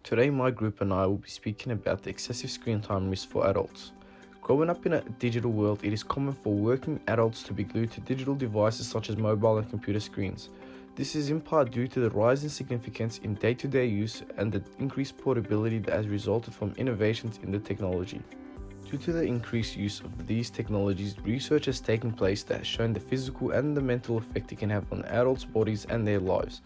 Today, my group and I will be speaking about the excessive screen time risk for adults. Growing up in a digital world, it is common for working adults to be glued to digital devices such as mobile and computer screens. This is in part due to the rise in significance in day-to-day use and the increased portability that has resulted from innovations in the technology. Due to the increased use of these technologies, research has taken place that has shown the physical and the mental effect it can have on adults' bodies and their lives.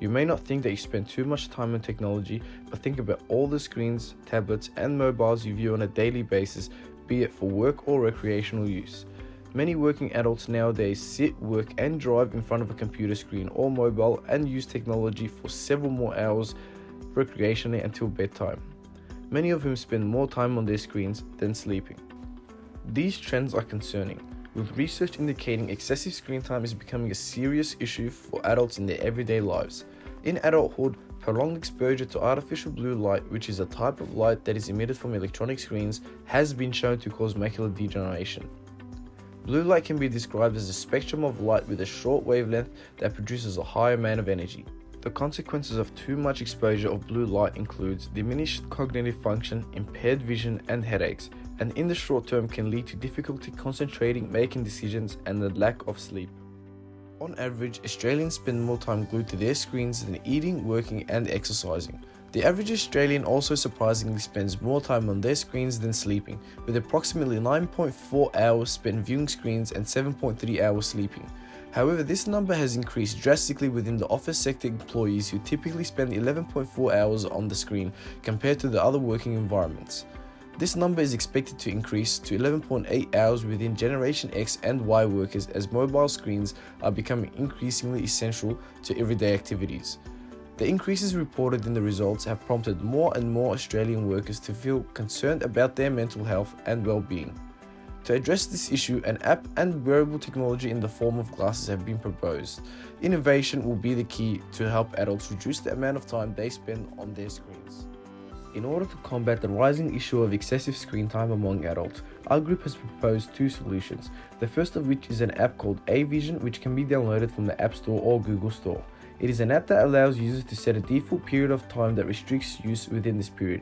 You may not think that you spend too much time on technology, but think about all the screens, tablets, and mobiles you view on a daily basis, be it for work or recreational use. Many working adults nowadays sit, work, and drive in front of a computer screen or mobile and use technology for several more hours recreationally until bedtime. Many of whom spend more time on their screens than sleeping. These trends are concerning, with research indicating excessive screen time is becoming a serious issue for adults in their everyday lives. In adulthood, prolonged exposure to artificial blue light, which is a type of light that is emitted from electronic screens, has been shown to cause macular degeneration. Blue light can be described as a spectrum of light with a short wavelength that produces a high amount of energy. The consequences of too much exposure of blue light includes diminished cognitive function, impaired vision, and headaches, and in the short term can lead to difficulty concentrating, making decisions, and the lack of sleep. On average, Australians spend more time glued to their screens than eating, working, and exercising. The average Australian also surprisingly spends more time on their screens than sleeping, with approximately 9.4 hours spent viewing screens and 7.3 hours sleeping. However, this number has increased drastically within the office sector employees who typically spend 11.4 hours on the screen compared to the other working environments. This number is expected to increase to 11.8 hours within Generation X and Y workers as mobile screens are becoming increasingly essential to everyday activities. The increases reported in the results have prompted more and more Australian workers to feel concerned about their mental health and well-being. To address this issue, an app and wearable technology in the form of glasses have been proposed. Innovation will be the key to help adults reduce the amount of time they spend on their screens. In order to combat the rising issue of excessive screen time among adults, our group has proposed two solutions, the first of which is an app called A-Vision, which can be downloaded from the App Store or Google Store. It is an app that allows users to set a default period of time that restricts use within this period.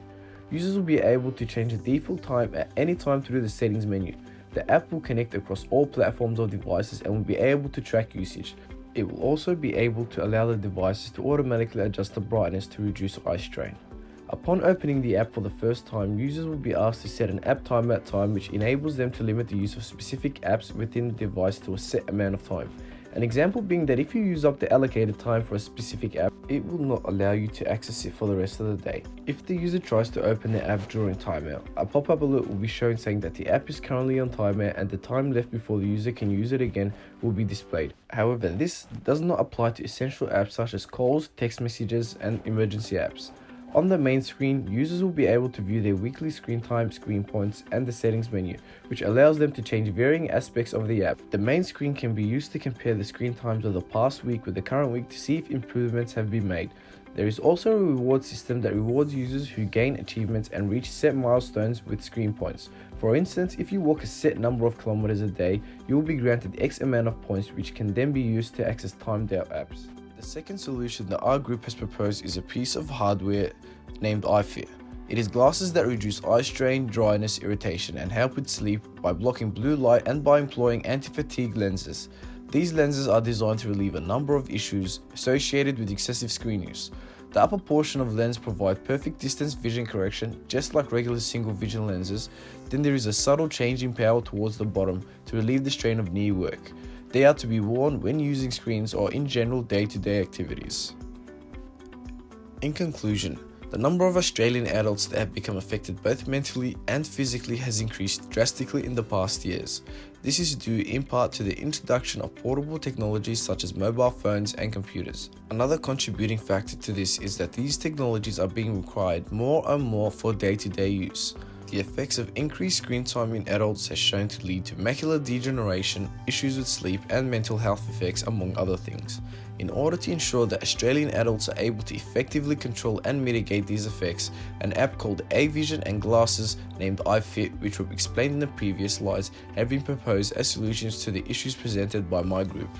Users will be able to change the default time at any time through the settings menu. The app will connect across all platforms or devices and will be able to track usage. It will also be able to allow the devices to automatically adjust the brightness to reduce eye strain. Upon opening the app for the first time, users will be asked to set an app timer at time, which enables them to limit the use of specific apps within the device to a set amount of time. An example being that if you use up the allocated time for a specific app, it will not allow you to access it for the rest of the day. If the user tries to open the app during timeout, a pop-up alert will be shown saying that the app is currently on timeout and the time left before the user can use it again will be displayed. However, this does not apply to essential apps such as calls, text messages, and emergency apps. On the main screen, users will be able to view their weekly screen time, screen points, and the settings menu, which allows them to change varying aspects of the app. The main screen can be used to compare the screen times of the past week with the current week to see if improvements have been made. There is also a reward system that rewards users who gain achievements and reach set milestones with screen points. For instance, if you walk a set number of kilometers a day, you will be granted X amount of points, which can then be used to access timed out apps. The second solution that our group has proposed is a piece of hardware named EyeFit. It is glasses that reduce eye strain, dryness, irritation, and help with sleep by blocking blue light and by employing anti-fatigue lenses. These lenses are designed to relieve a number of issues associated with excessive screen use. The upper portion of lens provide perfect distance vision correction, just like regular single vision lenses. Then there is a subtle change in power towards the bottom to relieve the strain of near work. They are to be worn when using screens or in general day-to-day activities. In conclusion, the number of Australian adults that have become affected both mentally and physically has increased drastically in the past years. This is due in part to the introduction of portable technologies such as mobile phones and computers. Another contributing factor to this is that these technologies are being required more and more for day-to-day use. The effects of increased screen time in adults has shown to lead to macular degeneration, issues with sleep, and mental health effects, among other things. In order to ensure that Australian adults are able to effectively control and mitigate these effects, an app called A-Vision and glasses named EyeFit, which were explained in the previous slides, have been proposed as solutions to the issues presented by my group.